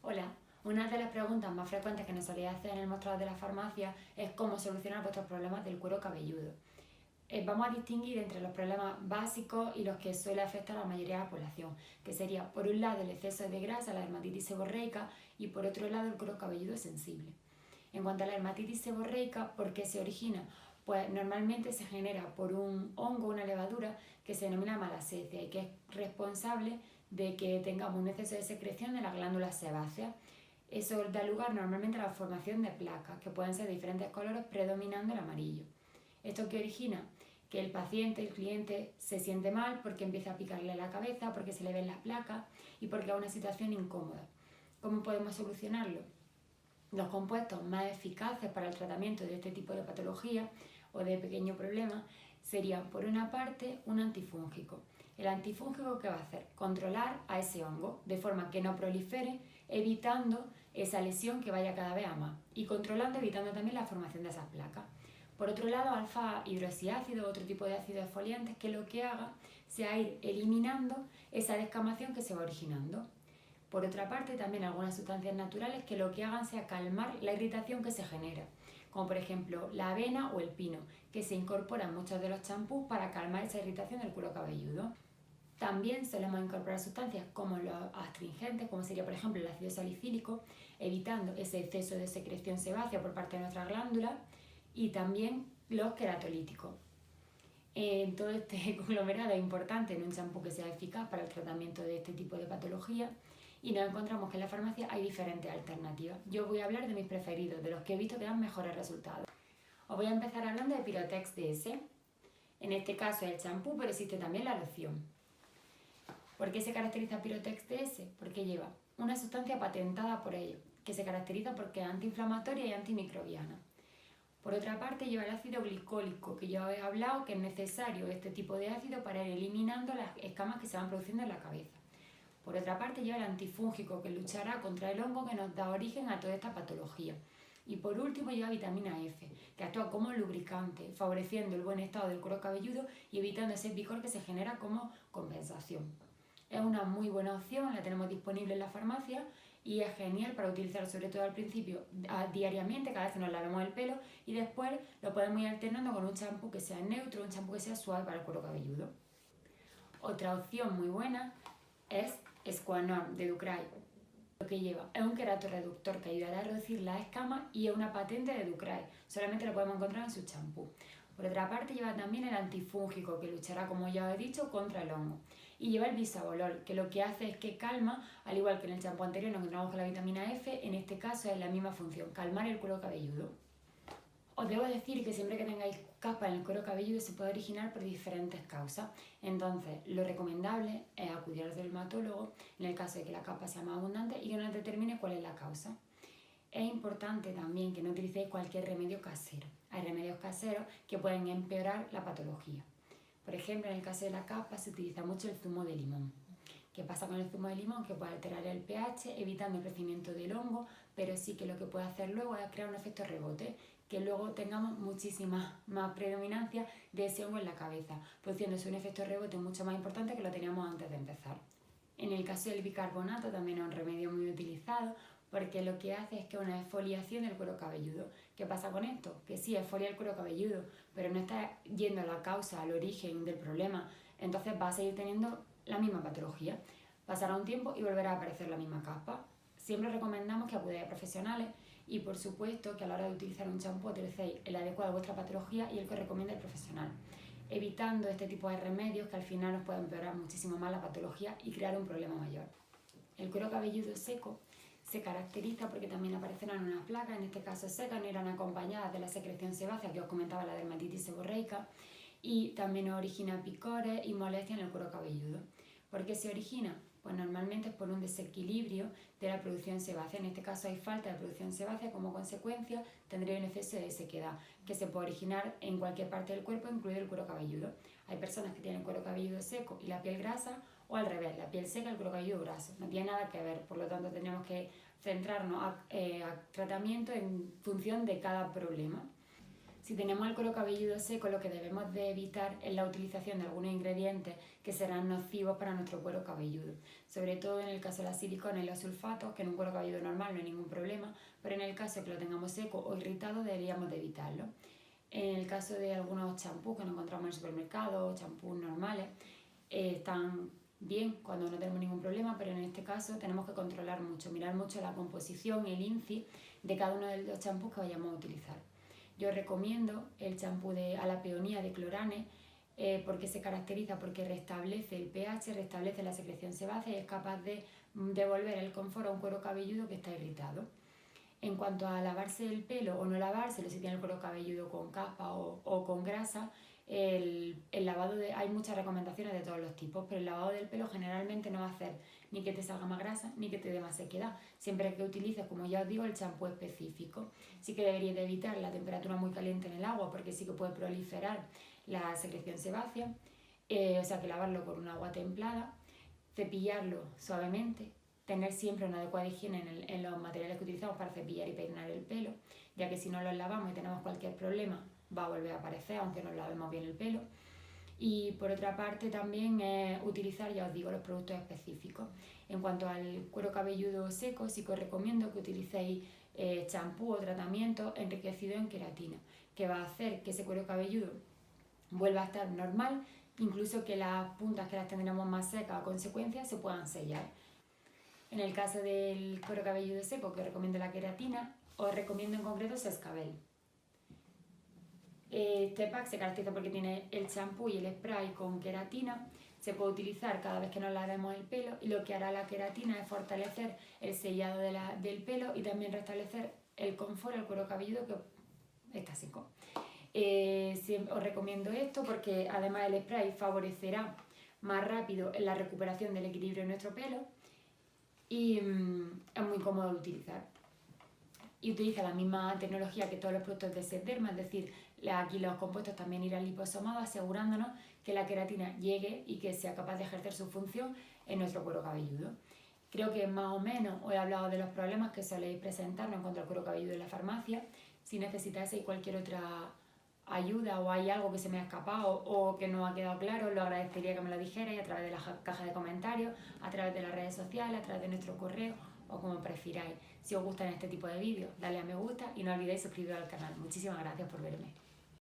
Hola, una de las preguntas más frecuentes que nos solía hacer en el mostrador de la farmacia es cómo solucionar vuestros problemas del cuero cabelludo. Vamos a distinguir entre los problemas básicos y los que suele afectar a la mayoría de la población, que sería por un lado el exceso de grasa, la dermatitis seborreica, y por otro lado el cuero cabelludo sensible. En cuanto a la dermatitis seborreica, ¿por qué se origina? Pues normalmente se genera por un hongo, una levadura que se denomina malassezia y que es responsable de que tengamos un exceso de secreción de las glándulas sebáceas. Eso da lugar normalmente a la formación de placas, que pueden ser de diferentes colores predominando el amarillo. ¿Esto qué origina? Que el paciente, el cliente, se siente mal porque empieza a picarle la cabeza, porque se le ven las placas y porque es una situación incómoda. ¿Cómo podemos solucionarlo? Los compuestos más eficaces para el tratamiento de este tipo de patología o de pequeños problemas serían, por una parte, un antifúngico. El antifúngico, ¿qué va a hacer? Controlar a ese hongo de forma que no prolifere, evitando esa lesión que vaya cada vez a más y controlando, evitando también la formación de esas placas. Por otro lado, alfa-hidroxiácido, otro tipo de ácidos exfoliantes, que lo que haga sea ir eliminando esa descamación que se va originando. Por otra parte, también algunas sustancias naturales que lo que hagan sea calmar la irritación que se genera, como por ejemplo la avena o el pino, que se incorporan muchos de los champús para calmar esa irritación del cuero cabelludo. También solemos incorporar sustancias como los astringentes, como sería por ejemplo el ácido salicílico, evitando ese exceso de secreción sebácea por parte de nuestras glándulas, y también los queratolíticos. Todo este conglomerado es importante en un champú que sea eficaz para el tratamiento de este tipo de patología, y nos encontramos que en la farmacia hay diferentes alternativas. Yo voy a hablar de mis preferidos, de los que he visto que dan mejores resultados. Os voy a empezar hablando de Pyrotex DS. En este caso es el champú, pero existe también la loción. ¿Por qué se caracteriza Pyrotex DS? Porque lleva una sustancia patentada por ello, que se caracteriza porque es antiinflamatoria y antimicrobiana. Por otra parte, lleva el ácido glicólico, que ya os he hablado que es necesario este tipo de ácido para ir eliminando las escamas que se van produciendo en la cabeza. Por otra parte, lleva el antifúngico, que luchará contra el hongo que nos da origen a toda esta patología. Y por último, lleva vitamina F, que actúa como lubricante, favoreciendo el buen estado del cuero cabelludo y evitando ese picor que se genera como compensación. Es una muy buena opción, la tenemos disponible en la farmacia y es genial para utilizar sobre todo al principio diariamente, cada vez que nos lavemos el pelo, y después lo podemos ir alternando con un champú que sea neutro, un champú que sea suave para el cuero cabelludo. Otra opción muy buena es Squanorm de Ducray. Lo que lleva es un queratorreductor que ayudará a reducir las escamas y es una patente de Ducray, solamente lo podemos encontrar en su champú. Por otra parte, lleva también el antifúngico, que luchará, como ya os he dicho, contra el hongo. Y lleva el bisabolol, que lo que hace es que calma, al igual que en el champú anterior nos encontramos con la vitamina F, en este caso es la misma función, calmar el cuero cabelludo. Os debo decir que siempre que tengáis caspa en el cuero cabelludo se puede originar por diferentes causas. Entonces, lo recomendable es acudir al dermatólogo en el caso de que la caspa sea más abundante y que nos determine cuál es la causa. Es importante también que no utilicéis cualquier remedio casero. Hay remedios caseros que pueden empeorar la patología. Por ejemplo, en el caso de la caspa se utiliza mucho el zumo de limón. ¿Qué pasa con el zumo de limón? Que puede alterar el pH, evitando el crecimiento del hongo, pero sí que lo que puede hacer luego es crear un efecto rebote, que luego tengamos muchísima más predominancia de ese hongo en la cabeza, produciéndose un efecto rebote mucho más importante que lo teníamos antes de empezar. En el caso del bicarbonato también es un remedio muy utilizado, porque lo que hace es que una exfoliación del cuero cabelludo. ¿Qué pasa con esto? Que sí, exfolia el cuero cabelludo, pero no está yendo a la causa, al origen del problema, entonces va a seguir teniendo la misma patología. Pasará un tiempo y volverá a aparecer la misma caspa. Siempre recomendamos que acudáis a profesionales y, por supuesto, que a la hora de utilizar un champú utilicéis el adecuado a vuestra patología y el que recomienda el profesional, evitando este tipo de remedios que al final nos pueden empeorar muchísimo más la patología y crear un problema mayor. El cuero cabelludo seco se caracteriza porque también aparecerán unas placas, en este caso secas, no irán acompañadas de la secreción sebácea que os comentaba, la dermatitis seborreica, y también origina picores y molestias en el cuero cabelludo. ¿Por qué se origina? Pues normalmente es por un desequilibrio de la producción sebácea. En este caso hay falta de producción sebácea, como consecuencia tendría un exceso de sequedad que se puede originar en cualquier parte del cuerpo, incluido el cuero cabelludo. Hay personas que tienen cuero cabelludo seco y la piel grasa, o al revés, la piel seca y el cuero cabelludo graso. No tiene nada que ver, por lo tanto tendríamos que centrarnos a tratamiento en función de cada problema. Si tenemos el cuero cabelludo seco, lo que debemos de evitar es la utilización de algunos ingredientes que serán nocivos para nuestro cuero cabelludo. Sobre todo en el caso de la silicona y los sulfatos, que en un cuero cabelludo normal no hay ningún problema, pero en el caso de que lo tengamos seco o irritado deberíamos de evitarlo. En el caso de algunos champús que nos encontramos en el supermercado, champús normales, están bien cuando no tenemos ningún problema, pero en este caso tenemos que controlar mucho, mirar mucho la composición y el INCI de cada uno de los champús que vayamos a utilizar. Yo recomiendo el champú a la peonía de Clorane porque se caracteriza porque restablece el pH, restablece la secreción sebácea y es capaz de devolver el confort a un cuero cabelludo que está irritado. En cuanto a lavarse el pelo o no lavárselo, si tiene el cuero cabelludo con caspa o con grasa, el lavado hay muchas recomendaciones de todos los tipos, pero el lavado del pelo generalmente no va a hacer ni que te salga más grasa ni que te dé más sequedad, siempre que utilices, como ya os digo, el champú específico. Sí que deberíais de evitar la temperatura muy caliente en el agua porque sí que puede proliferar la secreción sebácea, o sea que lavarlo con un agua templada, cepillarlo suavemente, tener siempre una adecuada higiene en los materiales que utilizamos para cepillar y peinar el pelo, ya que si no los lavamos y tenemos cualquier problema va a volver a aparecer aunque nos lavemos bien el pelo. Y por otra parte también utilizar, ya os digo, los productos específicos. En cuanto al cuero cabelludo seco, sí que os recomiendo que utilicéis champú o tratamiento enriquecido en queratina, que va a hacer que ese cuero cabelludo vuelva a estar normal, incluso que las puntas que las tendremos más secas a consecuencia se puedan sellar. En el caso del cuero cabelludo seco, que os recomiendo la queratina, os recomiendo en concreto Sescabel. Este pack se caracteriza porque tiene el champú y el spray con queratina. Se puede utilizar cada vez que nos lavemos el pelo y lo que hará la queratina es fortalecer el sellado del pelo y también restablecer el confort al cuero cabelludo que está seco. Os recomiendo esto porque además el spray favorecerá más rápido la recuperación del equilibrio de nuestro pelo y es muy cómodo de utilizar. Y utiliza la misma tecnología que todos los productos de Setderma, es decir, aquí los compuestos también irán liposomados, asegurándonos que la queratina llegue y que sea capaz de ejercer su función en nuestro cuero cabelludo. Creo que más o menos os he hablado de los problemas que soléis presentarnos en cuanto al cuero cabelludo en la farmacia. Si necesitáis cualquier otra ayuda o hay algo que se me ha escapado o que no ha quedado claro, lo agradecería que me lo dijerais a través de la caja de comentarios, a través de las redes sociales, a través de nuestro correo o como prefiráis. Si os gustan este tipo de vídeos, dale a me gusta y no olvidéis suscribiros al canal. Muchísimas gracias por verme.